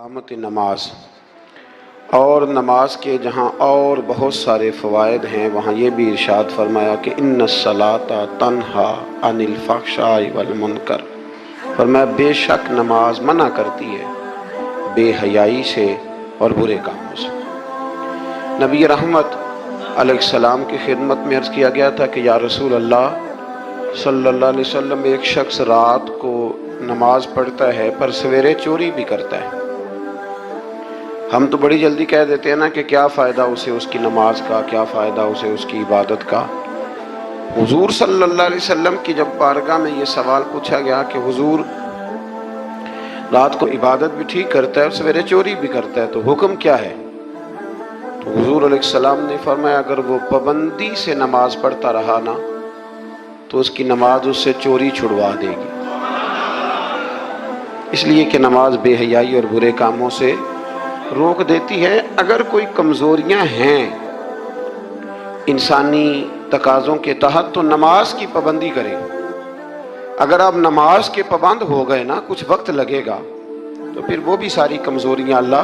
इकामत नमाज और नमाज के जहाँ और बहुत सारे फ़वाइद हैं, वहाँ ये भी इरशाद फरमाया कि इन्नस्सलाता तन्हा अनिल फ़हशाइ वल मुनकर। फरमाया बेशक नमाज मना करती है बेहयाई से और बुरे कामों से। नबी रहमत अलैहिस्सलाम की खिदमत में अर्ज़ किया गया था कि या रसूल अल्लाह सल्लल्लाहु अलैहि वसल्लम, एक शख्स रात को नमाज पढ़ता है पर सवेरे चोरी भी करता है। हम तो बड़ी जल्दी कह देते हैं ना कि क्या फ़ायदा उसे उसकी नमाज का, क्या फ़ायदा उसे उसकी इबादत का। हुजूर सल्लल्लाहु अलैहि वसल्लम की जब बारगाह में ये सवाल पूछा गया कि हुजूर रात को इबादत भी ठीक करता है और सवेरे चोरी भी करता है, तो हुक्म क्या है? तो हुजूर अलैहिस्सलाम ने फरमाया अगर वो पाबंदी से नमाज पढ़ता रहा ना तो उसकी नमाज उससे चोरी छुड़वा देगी। इसलिए कि नमाज बेहयाई और बुरे कामों से रोक देती है। अगर कोई कमज़ोरियां हैं इंसानी तकाज़ों के तहत तो नमाज की पाबंदी करें। अगर आप नमाज के पाबंद हो गए ना, कुछ वक्त लगेगा तो फिर वो भी सारी कमज़ोरियां अल्लाह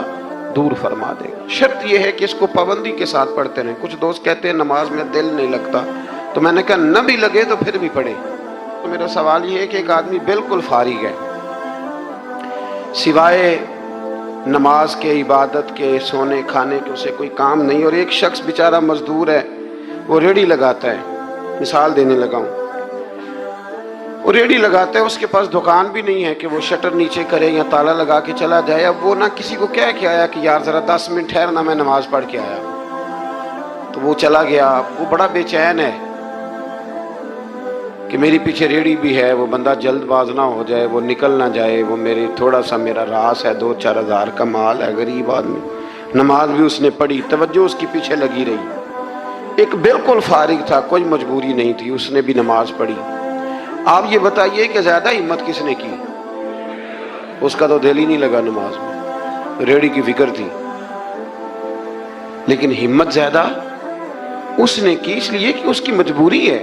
दूर फरमा देगा। शर्त यह है कि इसको पाबंदी के साथ पढ़ते रहें। कुछ दोस्त कहते हैं नमाज में दिल नहीं लगता, तो मैंने कहा न भी लगे तो फिर भी पढ़े। तो मेरा सवाल ये है कि एक आदमी बिल्कुल फारिग है, सिवाय नमाज के, इबादत के, सोने खाने के उसे कोई काम नहीं, और एक शख्स बेचारा मजदूर है, वो रेड़ी लगाता है, मिसाल देने लगा हूँ, वो रेड़ी लगाता है, उसके पास दुकान भी नहीं है कि वो शटर नीचे करे या ताला लगा के चला जाए। अब वो ना किसी को कह के आया कि यार ज़रा 10 मिनट ठहरना, मैं नमाज पढ़ के आया, तो वो चला गया। वो बड़ा बेचैन है कि मेरी पीछे रेड़ी भी है, वो बंदा जल्दबाज ना हो जाए, वो निकल ना जाए, वो थोड़ा सा मेरा रास है, 2-4 हज़ार का माल है, गरीब आदमी। नमाज भी उसने पढ़ी, तवज्जो उसकी पीछे लगी रही। एक बिल्कुल फारिग था, कोई मजबूरी नहीं थी, उसने भी नमाज पढ़ी। आप ये बताइए कि ज़्यादा हिम्मत किसने की? उसका तो दिल ही नहीं लगा नमाज में, रेड़ी की फिक्र थी, लेकिन हिम्मत ज़्यादा उसने की, इसलिए कि उसकी मजबूरी है,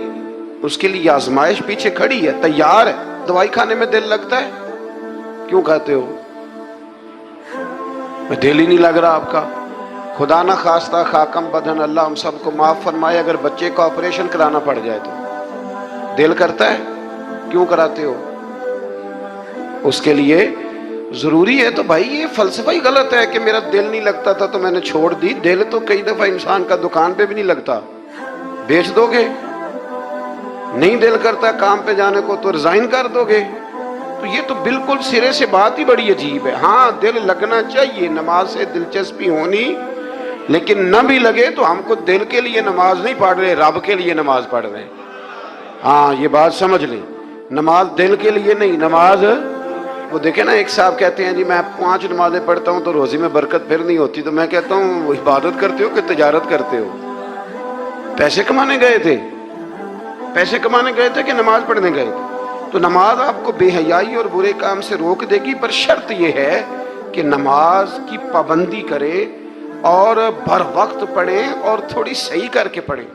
उसके लिए आजमाइश पीछे खड़ी है, तैयार है। दवाई खाने में दिल लगता है? क्यों खाते हो? दिल ही नहीं लग रहा आपका। खुदा ना खास्ता खाकम बदन, अल्लाह हम सबको माफ फरमाए, अगर बच्चे का ऑपरेशन कराना पड़ जाए तो दिल करता है? क्यों कराते हो? उसके लिए जरूरी है। तो भाई ये फलसफा ही गलत है कि मेरा दिल नहीं लगता था तो मैंने छोड़ दी। दिल तो कई दफा इंसान का दुकान पे भी नहीं लगता, बेच दोगे। नहीं दिल करता काम पे जाने को तो रिजाइन कर दोगे। तो ये तो बिल्कुल सिरे से बात ही बड़ी अजीब है। हाँ, दिल लगना चाहिए, नमाज से दिलचस्पी होनी, लेकिन न भी लगे तो हमको दिल के लिए नमाज नहीं पढ़ रहे, रब के लिए नमाज पढ़ रहे हैं। हाँ, ये बात समझ लें, नमाज दिल के लिए नहीं, नमाज वो देखे ना, एक साहब कहते हैं जी मैं 5 नमाजें पढ़ता हूँ तो रोजी में बरकत फिर नहीं होती। तो मैं कहता हूँ वो इबादत करते हो कि तजारत करते हो? पैसे कमाने गए थे? पैसे कमाने गए थे कि नमाज पढ़ने गए थे? तो नमाज आपको बेहयाई और बुरे काम से रोक देगी, पर शर्त यह है कि नमाज की पाबंदी करें और बर वक्त पढ़ें और थोड़ी सही करके पढ़ें।